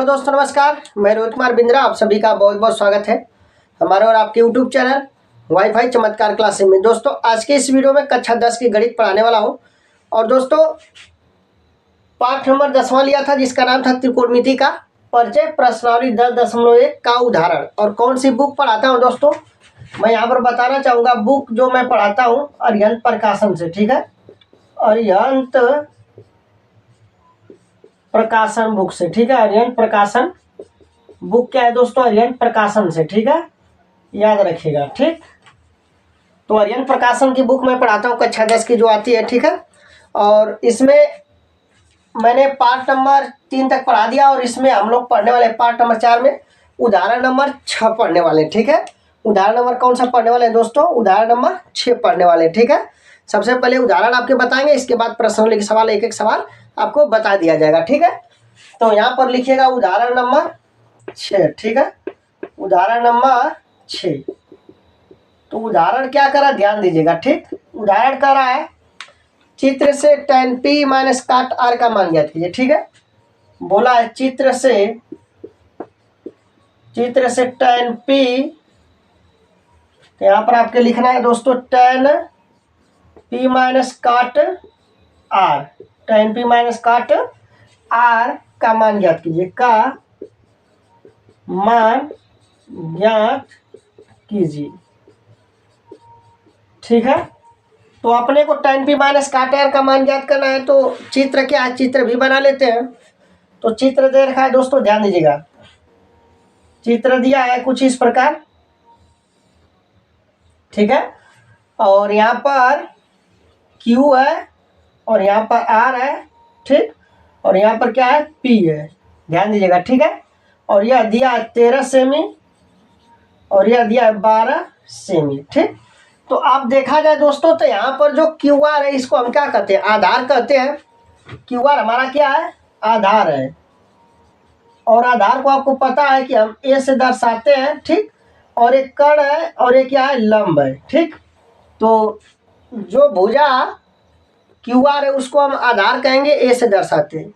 दोस्तों नमस्कार, मैं रोहित कुमार बिंद्रा आप सभी का बहुत बहुत स्वागत है हमारे और आपके यूट्यूब चैनल वाईफाई चमत्कार क्लासेस में। दोस्तों आज के इस वीडियो में कक्षा 10 की गणित पढ़ाने वाला हूं और दोस्तों पाठ नंबर 10वां लिया था जिसका नाम था त्रिकोणमिति का परिचय प्रश्नावली 10.1 का उदाहरण। और कौन सी बुक पढ़ाता हूं दोस्तों, मैं यहाँ पर बताना चाहूँगा बुक जो मैं पढ़ाता हूँ अरिहंत प्रकाशन से। ठीक है, अरिहंत प्रकाशन बुक से। ठीक है, अरिहंत प्रकाशन बुक क्या है दोस्तों, अरिहंत प्रकाशन से। ठीक है, याद रखिएगा। ठीक, तो अरिहंत प्रकाशन की बुक मैं पढ़ाता हूँ कक्षा 10 की जो आती है। ठीक है, और इसमें मैंने पार्ट नंबर 3 तक पढ़ा दिया और इसमें हम लोग पढ़ने वाले पार्ट नंबर 4 में उदाहरण नंबर 6 पढ़ने वाले। ठीक है, उदाहरण नंबर कौन सा पढ़ने वाले हैं दोस्तों, उदाहरण नंबर 6 पढ़ने वाले। ठीक है, सबसे पहले उदाहरण आपके बताएंगे, इसके बाद प्रश्न के सवाल एक एक सवाल आपको बता दिया जाएगा। ठीक है, तो यहाँ पर लिखिएगा उदाहरण नंबर 6। ठीक है, उदाहरण नंबर 6। तो उदाहरण क्या करा ध्यान दीजिएगा। ठीक, उदाहरण कर रहा है चित्र से tan p माइनस काट r का मान ज्ञात कीजिए। ठीक है, बोला है चित्र से tan p, यहाँ पर आपके लिखना है दोस्तों tan p माइनस काट r, tan p माइनस काट r का मान ज्ञात कीजिए, का मान ज्ञात कीजिए। ठीक है, तो अपने को tan p माइनस काट r का मान ज्ञात करना है तो चित्र क्या है, चित्र भी बना लेते हैं। तो चित्र दे रखा है दोस्तों, ध्यान दीजिएगा। चित्र दिया है कुछ इस प्रकार। ठीक है, और यहाँ पर Q है और यहाँ पर R है। ठीक, और यहाँ पर क्या है P है, ध्यान दीजिएगा। ठीक है, और यह दिया है 13 सेमी और यह दिया है 12 सेमी। ठीक, तो अब देखा जाए दोस्तों तो यहाँ पर जो QR है इसको हम क्या कहते हैं, आधार कहते हैं। QR हमारा क्या है, आधार है। और आधार को आपको पता है कि हम A से दर्शाते हैं। ठीक, और एक कर्ण है और एक क्या है, लंब है। ठीक, तो जो भुजा QR है उसको हम आधार कहेंगे, A से दर्शाते हैं।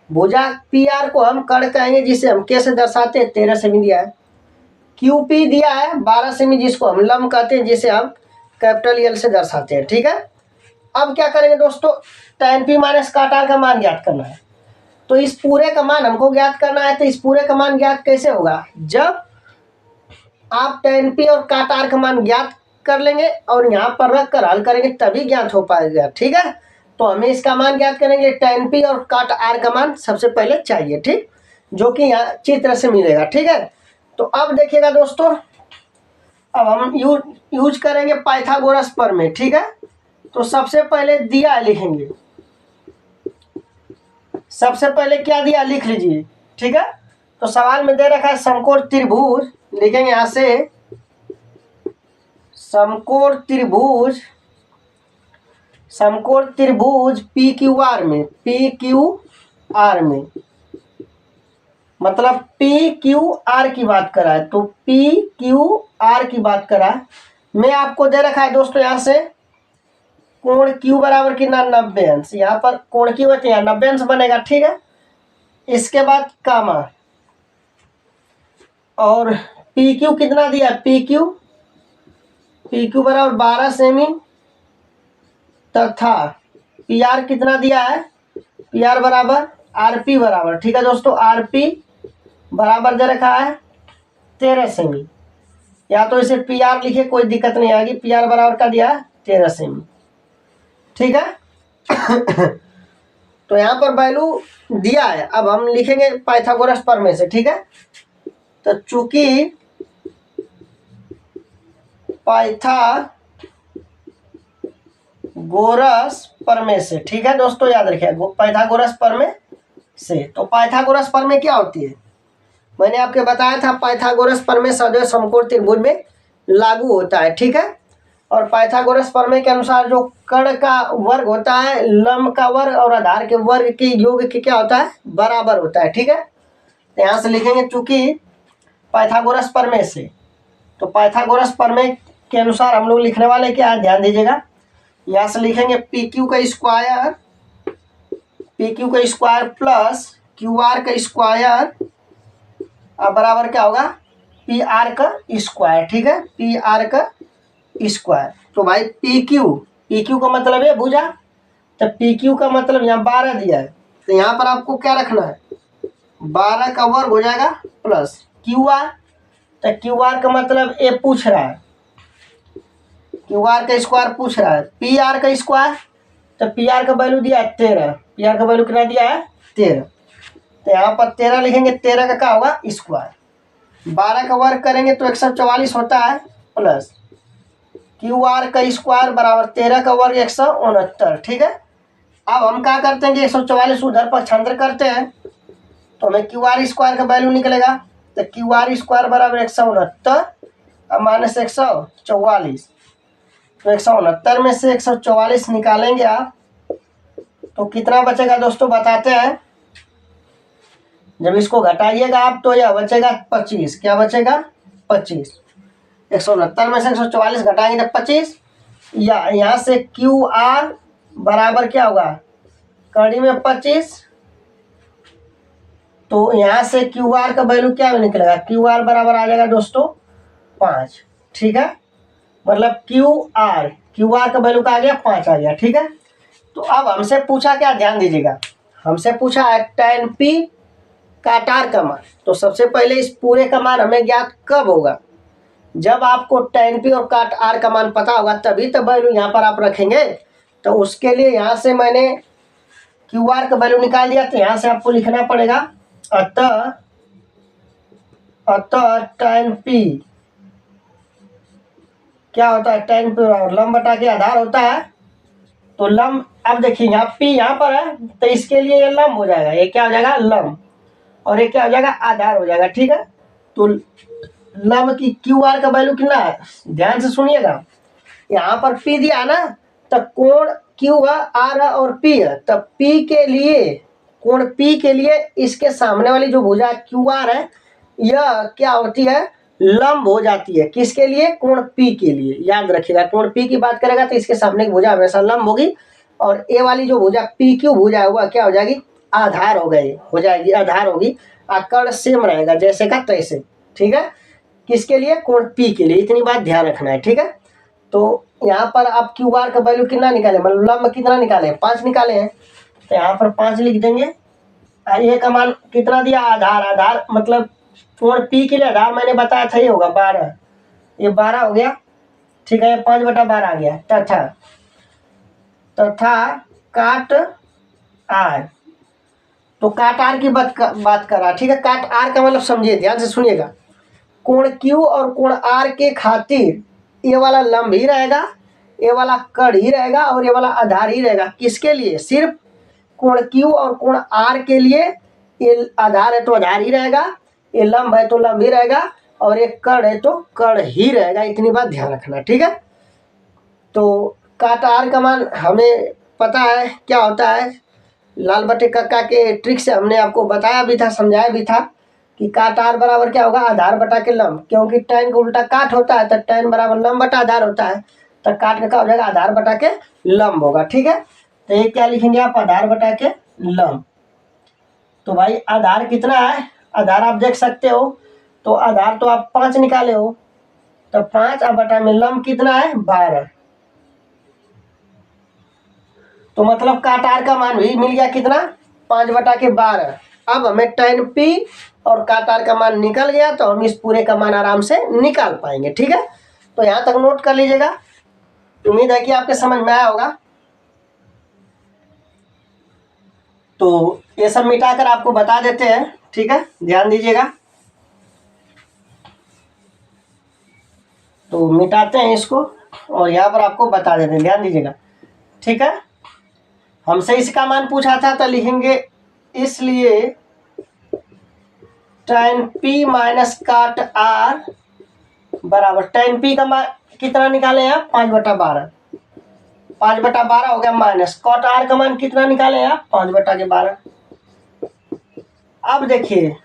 भुजा PR को हम कर्ण कहेंगे जिसे हम K से दर्शाते हैं, 13 सेमी दिया है। QP दिया है 12 सेमी जिसको हम लंब कहते हैं, जिसे हम कैपिटल L से दर्शाते हैं। ठीक है, अब क्या करेंगे दोस्तों, tan p माइनस काट r का मान ज्ञात करना है। तो इस पूरे का मान हमको ज्ञात करना है। तो इस पूरे का मान ज्ञात कैसे होगा, जब आप tan p और काट r का मान ज्ञात कर लेंगे और यहाँ पर रख कर हल करेंगे तभी ज्ञात हो पाएगा। ठीक है, तो हमें इसका मान ज्ञात करेंगे, tan p और काट r का मान सबसे पहले चाहिए। ठीक, जो कि यहाँ चित्र से मिलेगा। ठीक है, तो अब देखिएगा दोस्तों, अब हम यूज करेंगे पाइथागोरस प्रमेय। ठीक है, तो सबसे पहले दिया लिखेंगे, सबसे पहले क्या दिया लिख लीजिए। ठीक है, तो सवाल में दे रखा है समकोण त्रिभुज, लिखेंगे यहाँ से समकोण त्रिभुज, समकोण त्रिभुज PQR में, PQR में मतलब PQR की बात करा है, तो PQR की बात करा है। मैं आपको दे रखा है दोस्तों यहाँ से कोण Q बराबर कितना, 90 अंश। यहाँ पर कोण Q है तो यहाँ 90 अंश बनेगा। ठीक है, इसके बाद कामा और PQ कितना दिया, PQ बराबर 12 सेमी तथा PR कितना दिया है, PR बराबर RP बराबर। ठीक है दोस्तों, RP बराबर दे रखा है 13 सेमी, या तो इसे PR लिखे कोई दिक्कत नहीं आएगी। PR बराबर का दिया है 13 सेमी। ठीक है तो यहाँ पर वैल्यू दिया है, अब हम लिखेंगे पाइथागोरस प्रमेय से। ठीक है, तो चूंकि पाइथागोरस प्रमेय से, ठीक है दोस्तों याद रखिए पाइथागोरस प्रमेय से। तो पाइथागोरस प्रमेय क्या होती है, मैंने आपके बताया था पाइथागोरस प्रमेय सदैव समकोण त्रिभुज में लागू होता है। ठीक है, और पाइथागोरस प्रमेय के अनुसार जो कर्ण का वर्ग होता है, लंब का वर्ग और आधार के वर्ग के योग के क्या होता है, बराबर होता है। ठीक है, तो यहाँ से लिखेंगे चूंकि पाइथागोरस प्रमेय से, तो पाइथागोरस प्रमेय के अनुसार हम लोग लिखने वाले क्या है, ध्यान दीजिएगा। यहाँ से लिखेंगे PQ का स्क्वायर प्लस QR का स्क्वायर अब बराबर क्या होगा, पी आर का स्क्वायर, ठीक है, पी आर का स्क्वायर। तो भाई पी क्यू का मतलब है भुजा, तो पी क्यू का मतलब यहाँ 12 दिया है, तो यहाँ पर आपको क्या रखना है, 12 का वर्ग हो जाएगा प्लस क्यू आर। तो क्यू आर का मतलब ए पूछ रहा है, क्यू आर का स्क्वायर पूछ रहा है, पी आर का स्क्वायर। तो पी आर का वैल्यू दिया है 13, पी आर का वैल्यू कितना दिया है 13, तो यहाँ पर 13 लिखेंगे, 13 का क्या होगा स्क्वायर। 12 का वर्ग करेंगे तो 144 होता है, प्लस क्यू आर का स्क्वायर बराबर 13 का वर्ग 169, ठीक है। अब हम क्या करते हैं कि 144 उधर पक्षांतर करते हैं, तो हमें क्यू आर स्क्वायर का वैल्यू निकलेगा। तो क्यू आर स्क्वायर बराबर 169 अब माइनस 144, तो 169 में से 144 निकालेंगे आप तो कितना बचेगा दोस्तों बताते हैं। जब इसको घटाइएगा आप तो यह बचेगा 25, क्या बचेगा 25। 169 में से 144 घटाएंगे तो 25, या यहाँ से क्यू आर बराबर क्या होगा, कड़ी में 25, तो यहाँ से क्यू आर का वैल्यू क्या निकलेगा, क्यू आर बराबर आ जाएगा दोस्तों 5, ठीक है। मतलब क्यू आर का वैल्यू का आ गया 5 आ गया, ठीक है। तो अब हमसे पूछा क्या, ध्यान दीजिएगा, हमसे पूछा है tan p काट आर का मान। तो सबसे पहले इस पूरे का मान हमें ज्ञात कब होगा, जब आपको tan p और काट आर का मान पता होगा, तभी तो वैल्यू यहाँ पर आप रखेंगे। तो उसके लिए यहाँ से मैंने क्यू आर का वैल्यू निकाल दिया, तो यहाँ से आपको लिखना पड़ेगा अतः tan p क्या होता है, tan p लंब बटा के आधार होता है। तो लंब, अब देखिए यहाँ p यहाँ पर है, तो इसके लिए ये लंब हो जाएगा, ये क्या हो जाएगा लंब, और ये क्या हो जाएगा आधार हो जाएगा, ठीक है। तो लंब की क्यू आर का वैल्यू कितना है, ध्यान से सुनिएगा, यहाँ पर p दिया ना, तो कोण क्यू है, आर है और p है, तब p के लिए, कोण p के लिए इसके सामने वाली जो भुजा क्यू आर है यह क्या होती है, लंब हो जाती है। किसके लिए, कोण p के लिए, याद रखिएगा, कोण p की बात करेगा तो इसके सामने की भुजा हमेशा लंब होगी, और ए वाली जो भुजा पी क्यू भुजा है वह क्या हो जाएगी, आधार हो जाएगी, आधार होगी, आकर्ण सेम रहेगा जैसे का तैसे, ठीक है। किसके लिए, कोण p के लिए, इतनी बात ध्यान रखना है, ठीक है। तो यहाँ पर आप क्यू आर का वैल्यू कितना निकाले, मतलब लंब कितना निकाले, 5 निकाले हैं, तो यहाँ पर 5 लिख देंगे। ये का मान कितना दिया, आधार मतलब कोण p के लिए आधार मैंने बताया था ये होगा 12, ये 12 हो गया, ठीक है, ये 5/12 आ गया। तथा काट आर, तो काट आर की बात कर रहा, ठीक है। काट आर का मतलब समझिए, ध्यान से सुनिएगा, कोण क्यू और कोण आर के खातिर ये वाला लंब ही रहेगा, ये वाला कड़ ही रहेगा, और ये वाला आधार ही रहेगा। किसके लिए, सिर्फ कोण क्यू और कोण आर के लिए ये आधार है तो आधार ही रहेगा, ये लंब है तो लंब ही रहेगा, और ये कड़ है तो कड़ ही रहेगा, इतनी बात ध्यान रखना, ठीक है। तो काट आर का मान हमें पता है क्या होता है, लाल बटे कक्का के ट्रिक से हमने आपको बताया भी था, समझाया भी था कि काट आर बराबर क्या होगा, आधार बटा के लंब, क्योंकि tan का उल्टा काट होता है, तो tan बराबर लंब बटा आधार होता है, तो काट का क्या हो जाएगा, आधार बटा के लंब होगा, ठीक है। तो ये क्या लिखेंगे आप, आधार बटा के लंब। तो भाई आधार कितना है, आधार आप देख सकते हो, तो आधार तो आप 5 निकाले हो, तो 5 अब बटा में लंब कितना है 12, तो मतलब काट आर का मान भी मिल गया कितना, 5/12। अब हमें tan p और काट आर का मान निकल गया, तो हम इस पूरे का मान आराम से निकाल पाएंगे, ठीक है। तो यहाँ तक नोट कर लीजिएगा, उम्मीद है कि आपके समझ में आया होगा। तो ये सब मिटाकर आपको बता देते हैं, ठीक है, ध्यान दीजिएगा। तो मिटाते हैं इसको, और यहाँ पर आपको बता देते हैं, ध्यान दीजिएगा, ठीक है। हमसे इसका मान पूछा था, तो लिखेंगे इसलिए tan p माइनस काट आर बराबर, tan p का मान कितना निकाले आप, 5/12, 5/12 हो गया, माइनस काट आर का मान कितना निकाले आप, 5/12। अब देखिए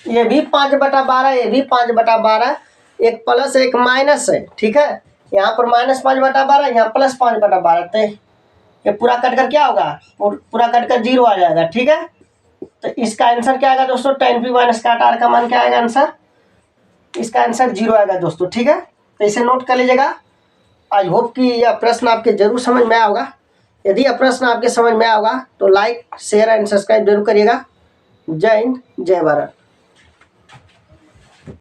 ये भी 5/12, ये भी 5/12, एक प्लस एक माइनस है, ठीक है। यहाँ पर माइनस 5/12, यहाँ प्लस 5/12, तो ये पूरा कट कर क्या होगा, पूरा कट कर 0 आ जाएगा, ठीक है। तो इसका आंसर क्या आएगा दोस्तों, tan p माइनस काट r का मान क्या आएगा आंसर, इसका आंसर 0 आएगा दोस्तों। ठीक है, तो इसे नोट कर लीजिएगा। आई होप कि यह प्रश्न आपके जरूर समझ में आया होगा। यदि यह प्रश्न आपके समझ में आया होगा तो लाइक शेयर एंड सब्सक्राइब जरूर करिएगा। जय हिंद, जय भारत।